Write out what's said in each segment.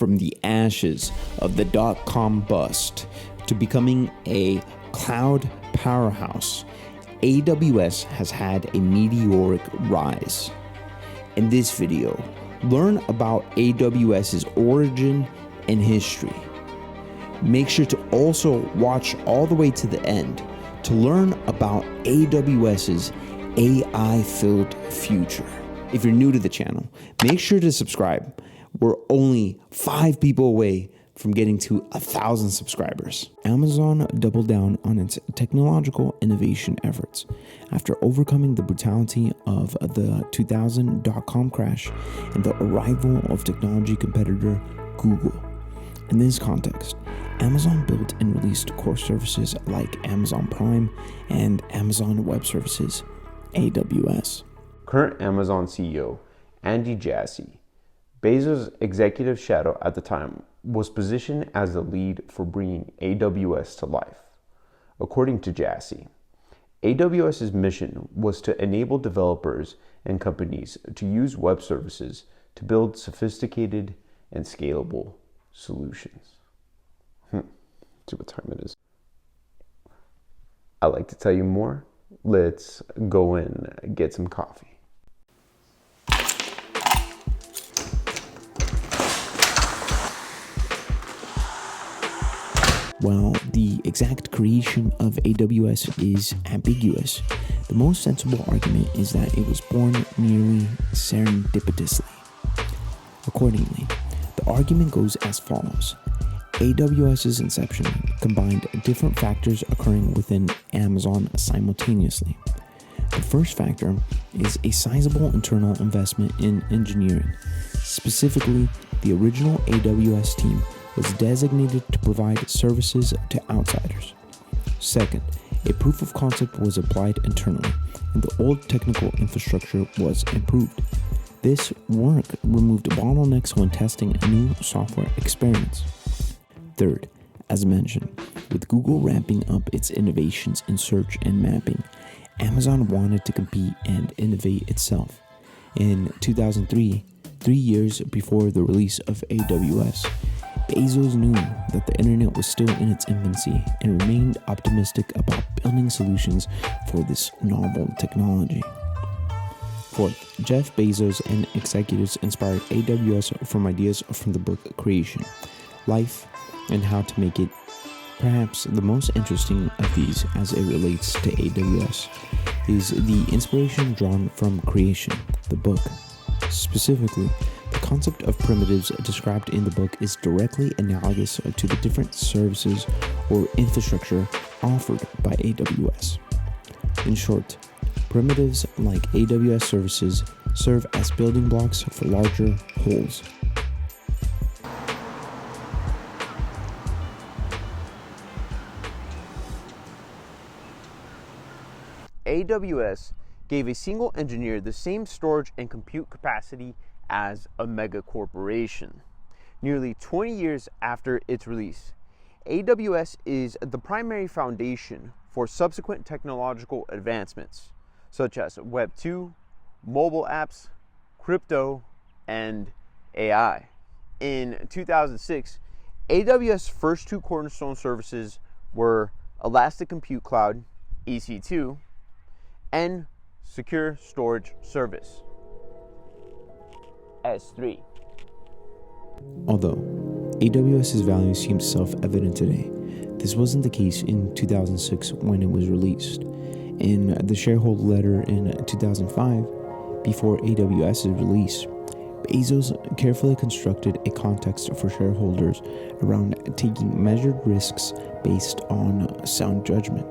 From the ashes of the dot-com bust to becoming a cloud powerhouse, AWS has had a meteoric rise. In this video, learn about AWS's origin and history. Make sure to also watch all the way to the end to learn about AWS's AI-filled future. If you're new to the channel, make sure to subscribe. We're only 5 people away from getting to 1,000 subscribers. Amazon doubled down on its technological innovation efforts after overcoming the brutality of the 2000 dot-com crash and the arrival of technology competitor Google. In this context, Amazon built and released core services like Amazon Prime and Amazon Web Services, AWS. Current Amazon CEO Andy Jassy, Bezos' executive shadow at the time, was positioned as the lead for bringing AWS to life. According to Jassy, AWS's mission was to enable developers and companies to use web services to build sophisticated and scalable solutions. See what time it is. I'd like to tell you more. Let's go and get some coffee. While the exact creation of AWS is ambiguous, the most sensible argument is that it was born nearly serendipitously. Accordingly, the argument goes as follows. AWS's inception combined different factors occurring within Amazon simultaneously. The first factor is a sizable internal investment in engineering. Specifically, the original AWS team was designated to provide services to outsiders. Second, a proof of concept was applied internally, and the old technical infrastructure was improved. This work removed bottlenecks when testing new software experiments. Third, as mentioned, with Google ramping up its innovations in search and mapping, Amazon wanted to compete and innovate itself. In 2003, 3 years before the release of AWS, Bezos knew that the internet was still in its infancy and remained optimistic about building solutions for this novel technology. Fourth, Jeff Bezos and executives inspired AWS from ideas from the book Creation, Life, and how to make it. Perhaps the most interesting of these as it relates to AWS is the inspiration drawn from Creation, the book. Specifically, the concept of primitives described in the book is directly analogous to the different services or infrastructure offered by AWS. In short, primitives like AWS services serve as building blocks for larger wholes. AWS gave a single engineer the same storage and compute capacity as a mega corporation. Nearly 20 years after its release, AWS is the primary foundation for subsequent technological advancements, such as Web 2, mobile apps, crypto, and AI. In 2006, AWS' first 2 cornerstone services were Elastic Compute Cloud, EC2, and Secure Storage Service, S3. Although AWS's value seems self-evident today, this wasn't the case in 2006 when it was released. In the shareholder letter in 2005, before AWS's release, Bezos carefully constructed a context for shareholders around taking measured risks based on sound judgment.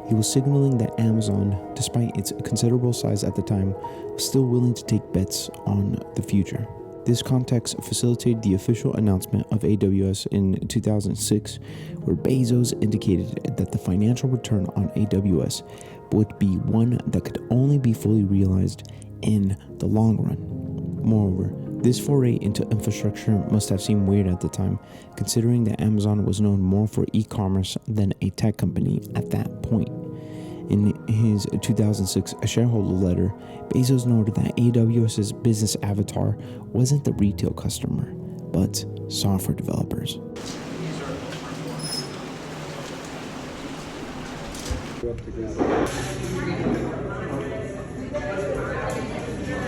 He was signaling that Amazon, despite its considerable size at the time, was still willing to take bets on the future. This context facilitated the official announcement of AWS in 2006, where Bezos indicated that the financial return on AWS would be one that could only be fully realized in the long run. Moreover, this foray into infrastructure must have seemed weird at the time, considering that Amazon was known more for e-commerce than a tech company at that point. In his 2006 shareholder letter, Bezos noted that AWS's business avatar wasn't the retail customer, but software developers.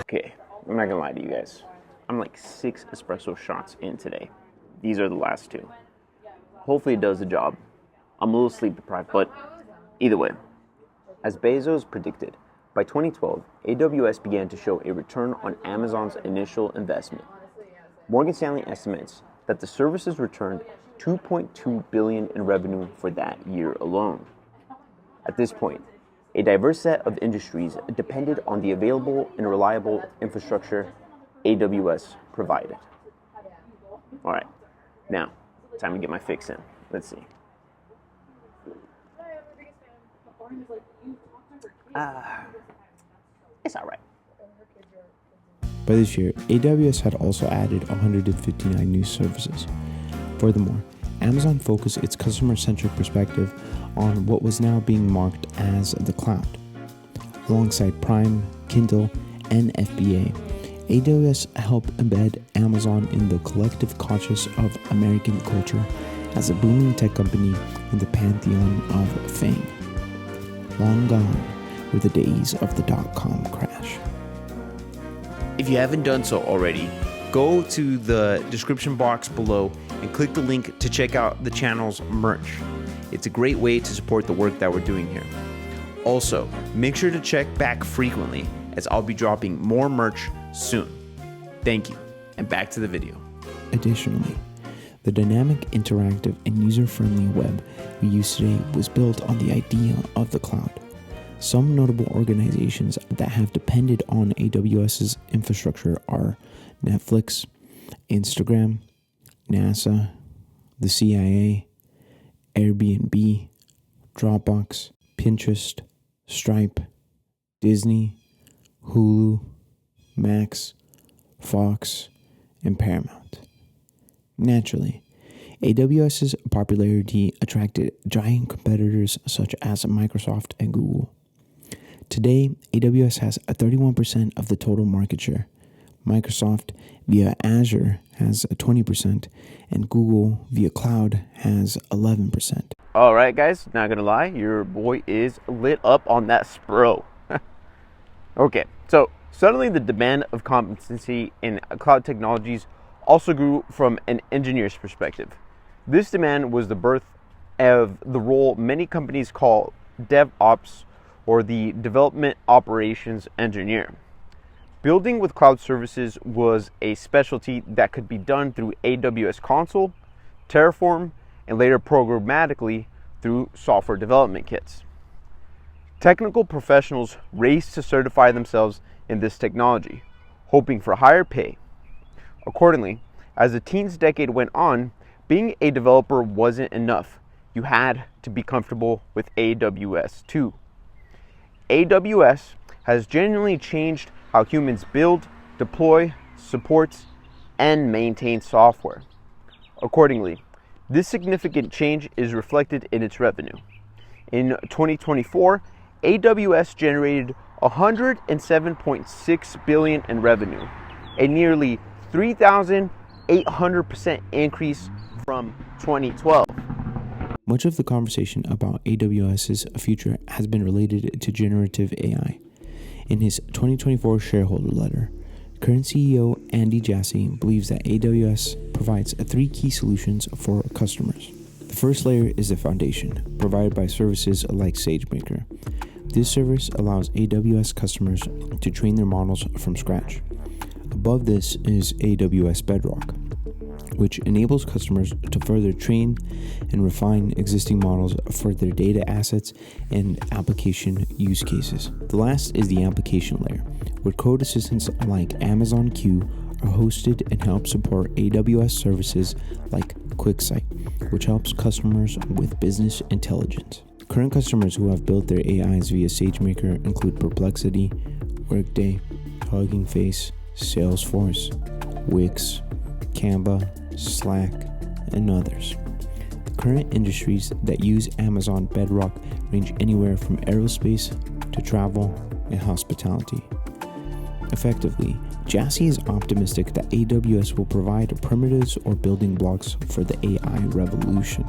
Okay, I'm not gonna lie to you guys. I'm like 6 espresso shots in today. These are the last 2. Hopefully it does the job. I'm a little sleep deprived, but either way. As Bezos predicted, by 2012, AWS began to show a return on Amazon's initial investment. Morgan Stanley estimates that the services returned $2.2 billion in revenue for that year alone. At this point, a diverse set of industries depended on the available and reliable infrastructure AWS provided. All right, now, time to get my fix in. Let's see. It's all right. By this year, AWS had also added 159 new services. Furthermore, Amazon focused its customer-centric perspective on what was now being marked as the cloud. Alongside Prime, Kindle, and FBA, AWS helped embed Amazon in the collective conscious of American culture as a booming tech company in the pantheon of fame. Long gone were the days of the dot-com crash. If you haven't done so already, go to the description box below and click the link to check out the channel's merch. It's a great way to support the work that we're doing here. Also, make sure to check back frequently as I'll be dropping more merch soon. Thank you, and back to the video. Additionally, the dynamic, interactive, and user-friendly web we use today was built on the idea of the cloud. Some notable organizations that have depended on AWS's infrastructure are Netflix, Instagram, NASA, the CIA, Airbnb, Dropbox, Pinterest, Stripe, Disney, Hulu, Max, Fox, and Paramount. Naturally, AWS's popularity attracted giant competitors such as Microsoft and Google. Today, AWS has a 31% of the total market share. Microsoft via Azure has a 20%, and Google via Cloud has 11%. All right, guys, not gonna lie, your boy is lit up on that Spro. Okay, so suddenly the demand of competency in cloud technologies also grew from an engineer's perspective. This demand was the birth of the role many companies call DevOps, or the Development Operations Engineer. Building with cloud services was a specialty that could be done through AWS Console, Terraform, and later programmatically through software development kits. Technical professionals raced to certify themselves in this technology, hoping for higher pay. Accordingly, as the teens decade went on, being a developer wasn't enough. You had to be comfortable with AWS too. AWS has genuinely changed how humans build, deploy, support, and maintain software. Accordingly, this significant change is reflected in its revenue. In 2024, AWS generated $107.6 billion in revenue, a nearly 3,800% increase from 2012. Much of the conversation about AWS's future has been related to generative AI. In his 2024 shareholder letter, current CEO Andy Jassy believes that AWS provides 3 key solutions for customers. The first layer is the foundation, provided by services like SageMaker. This service allows AWS customers to train their models from scratch. Above this is AWS Bedrock, which enables customers to further train and refine existing models for their data assets and application use cases. The last is the application layer, where code assistants like Amazon Q are hosted and help support AWS services like QuickSight, which helps customers with business intelligence. Current customers who have built their AIs via SageMaker include Perplexity, Workday, Hugging Face, Salesforce, Wix, Canva, Slack, and others. The current industries that use Amazon Bedrock range anywhere from aerospace to travel and hospitality. Effectively, Jassy is optimistic that AWS will provide primitives or building blocks for the AI revolution.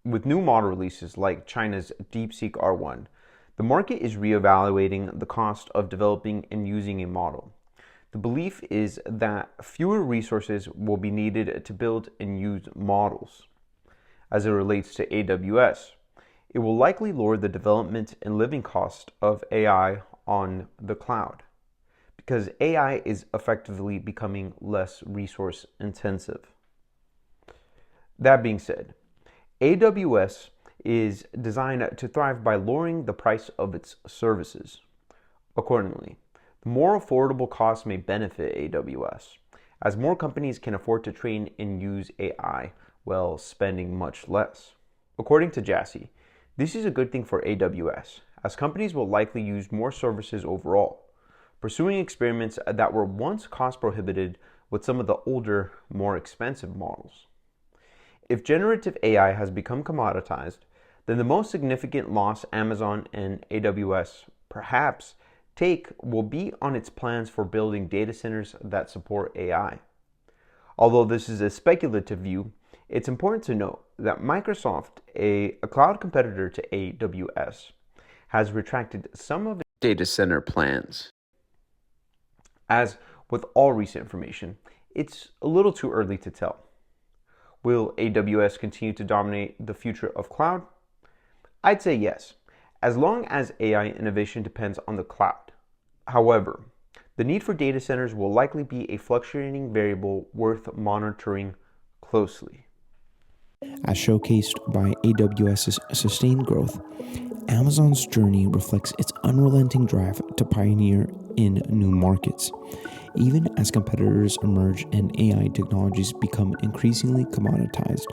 With new model releases like China's DeepSeek R1, the market is reevaluating the cost of developing and using a model. The belief is that fewer resources will be needed to build and use models. As it relates to AWS, it will likely lower the development and living cost of AI on the cloud, because AI is effectively becoming less resource intensive. That being said, AWS is designed to thrive by lowering the price of its services. Accordingly, the more affordable costs may benefit AWS, as more companies can afford to train and use AI while spending much less. According to Jassy, this is a good thing for AWS, as companies will likely use more services overall, pursuing experiments that were once cost prohibitive with some of the older, more expensive models. If generative AI has become commoditized, then the most significant loss Amazon and AWS perhaps take will be on its plans for building data centers that support AI. Although this is a speculative view, it's important to note that Microsoft, a cloud competitor to AWS, has retracted some of its data center plans. As with all recent information, it's a little too early to tell. Will AWS continue to dominate the future of cloud? I'd say yes, as long as AI innovation depends on the cloud. However, the need for data centers will likely be a fluctuating variable worth monitoring closely. As showcased by AWS's sustained growth, Amazon's journey reflects its unrelenting drive to pioneer in new markets. Even as competitors emerge and AI technologies become increasingly commoditized,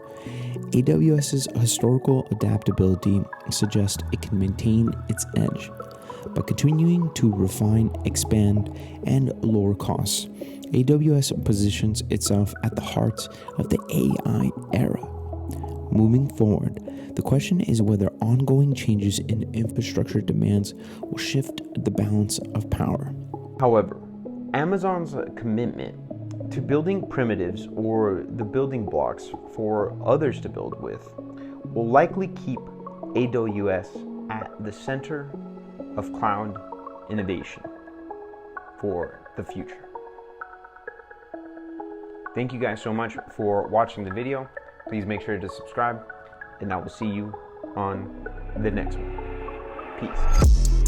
AWS's historical adaptability suggests it can maintain its edge. By continuing to refine, expand, and lower costs, AWS positions itself at the heart of the AI era. Moving forward, the question is whether ongoing changes in infrastructure demands will shift the balance of power. However, Amazon's commitment to building primitives or the building blocks for others to build with will likely keep AWS at the center of cloud innovation for the future. Thank you guys so much for watching the video. Please make sure to subscribe, and I will see you on the next one. Peace.